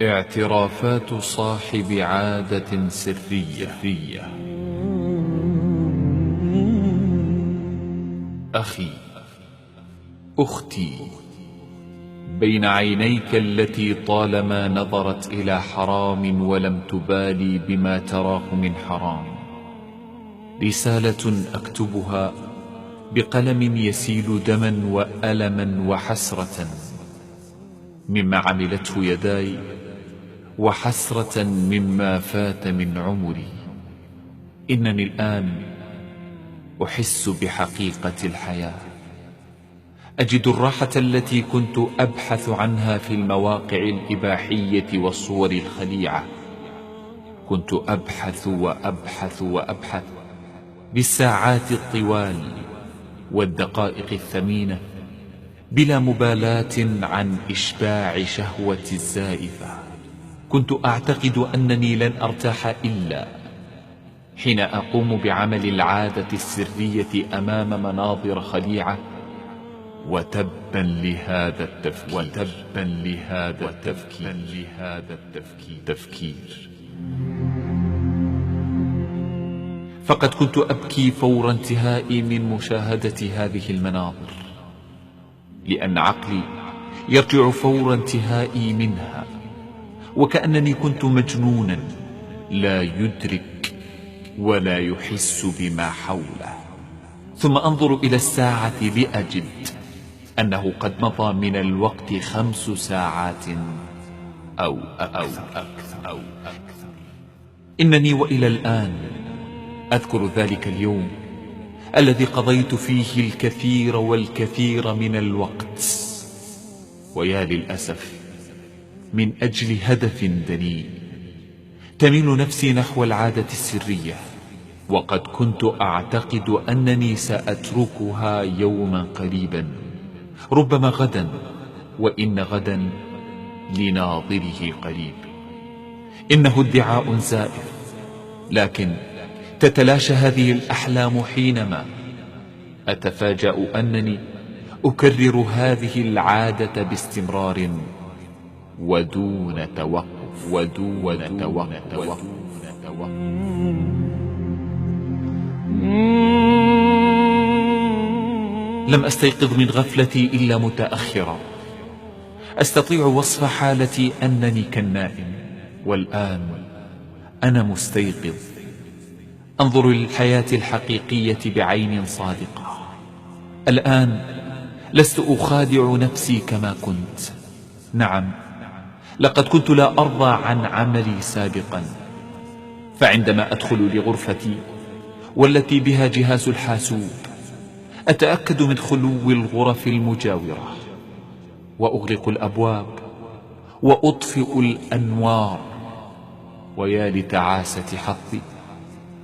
اعترافات صاحب عادة سرية. أخي، أختي، بين عينيك التي طالما نظرت إلى حرام ولم تبالي بما تراه من حرام رسالة أكتبها بقلم يسيل دما وألما وحسرة مما عملته يداي، وحسرة مما فات من عمري. إنني الآن أحس بحقيقة الحياة، أجد الراحة التي كنت أبحث عنها في المواقع الإباحية والصور الخليعة. كنت أبحث وأبحث وأبحث بالساعات الطوال والدقائق الثمينة بلا مبالاة عن إشباع شهوة الزائفة. كنت أعتقد أنني لن أرتاح إلا حين أقوم بعمل العادة السرية أمام مناظر خليعة. وتبا لهذا التفكير. فقد كنت أبكي فور انتهائي من مشاهدة هذه المناظر، لأن عقلي يرجع فور انتهائي منها، وكأنني كنت مجنونا لا يدرك ولا يحس بما حوله. ثم أنظر إلى الساعة لأجد أنه قد مضى من الوقت 5 ساعات أو أكثر. إنني وإلى الآن أذكر ذلك اليوم الذي قضيت فيه الكثير والكثير من الوقت، ويا للأسف من أجل هدف دنيء تميل نفسي نحو العادة السرية، وقد كنت أعتقد أنني سأتركها يوما قريبا، ربما غدا، وإن غدا لناظره قريب. إنه ادعاء زائف، لكن تتلاشى هذه الأحلام حينما أتفاجأ أنني أكرر هذه العادة باستمرار ودون توقف. لم أستيقظ من غفلتي إلا متأخرا. أستطيع وصف حالتي أنني كالنائم، والآن أنا مستيقظ أنظر للحياة الحقيقية بعين صادقة. الآن لست أخادع نفسي كما كنت. نعم، لقد كنت لا أرضى عن عملي سابقا، فعندما أدخل لغرفتي والتي بها جهاز الحاسوب أتأكد من خلو الغرف المجاورة، وأغلق الأبواب وأطفئ الأنوار. ويا لتعاسة حظي،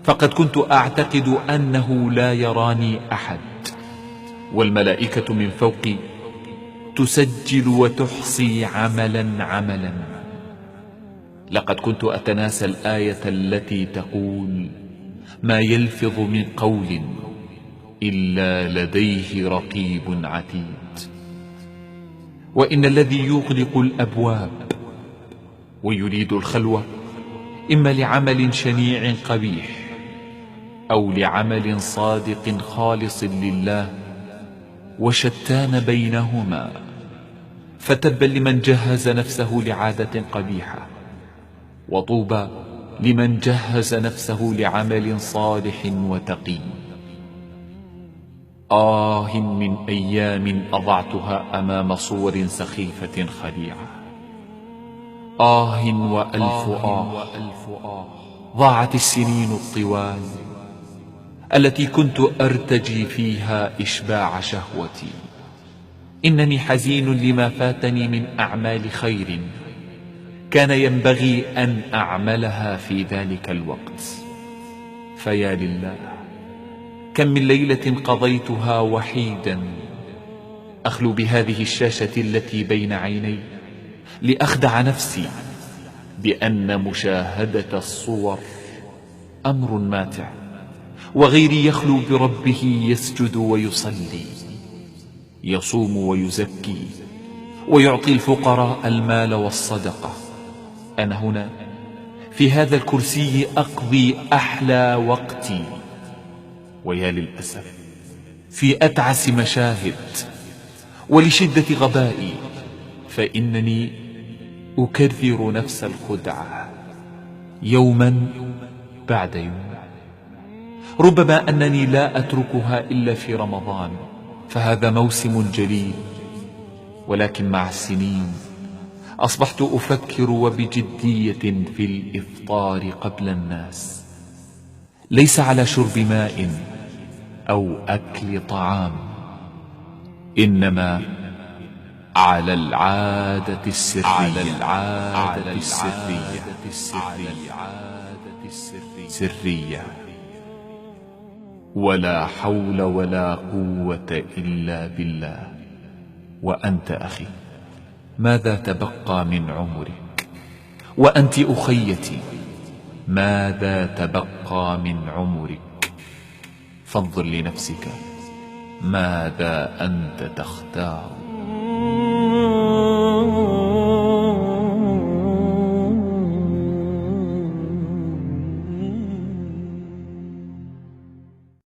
فقد كنت أعتقد أنه لا يراني أحد، والملائكة من فوقي تسجل وتحصي عملا. لقد كنت أتناسى الآية التي تقول: ما يلفظ من قول إلا لديه رقيب عتيد. وإن الذي يغلق الأبواب ويريد الخلوة إما لعمل شنيع قبيح أو لعمل صادق خالص لله، وشتان بينهما. فتبا لمن جهز نفسه لعادة قبيحة، وطوبى لمن جهز نفسه لعمل صالح وتقي. من أيام أضعتها أمام صور سخيفة خليعة. وألف ضاعت السنين الطوال التي كنت أرتجي فيها إشباع شهوتي. إنني حزين لما فاتني من أعمال خير كان ينبغي أن أعملها في ذلك الوقت. فيا لله، كم من ليلة قضيتها وحيدا أخلو بهذه الشاشة التي بين عيني لأخدع نفسي بأن مشاهدة الصور أمر ماتع، وغيري يخلو بربه يسجد ويصلي، يصوم ويزكي، ويعطي الفقراء المال والصدقة. أنا هنا في هذا الكرسي أقضي أحلى وقتي، ويا للأسف في أتعس مشاهد، ولشدة غبائي فإنني أكرر نفس الخدعة يوما بعد يوم. ربما أنني لا أتركها إلا في رمضان، فهذا موسم جليل، ولكن مع السنين أصبحت أفكر وبجدية في الإفطار قبل الناس، ليس على شرب ماء أو أكل طعام، إنما على العادة السرية. ولا حول ولا قوة إلا بالله. وأنت أخي، ماذا تبقى من عمرك؟ وأنت أخيتي، ماذا تبقى من عمرك؟ فانظر لنفسك، ماذا أنت تختار؟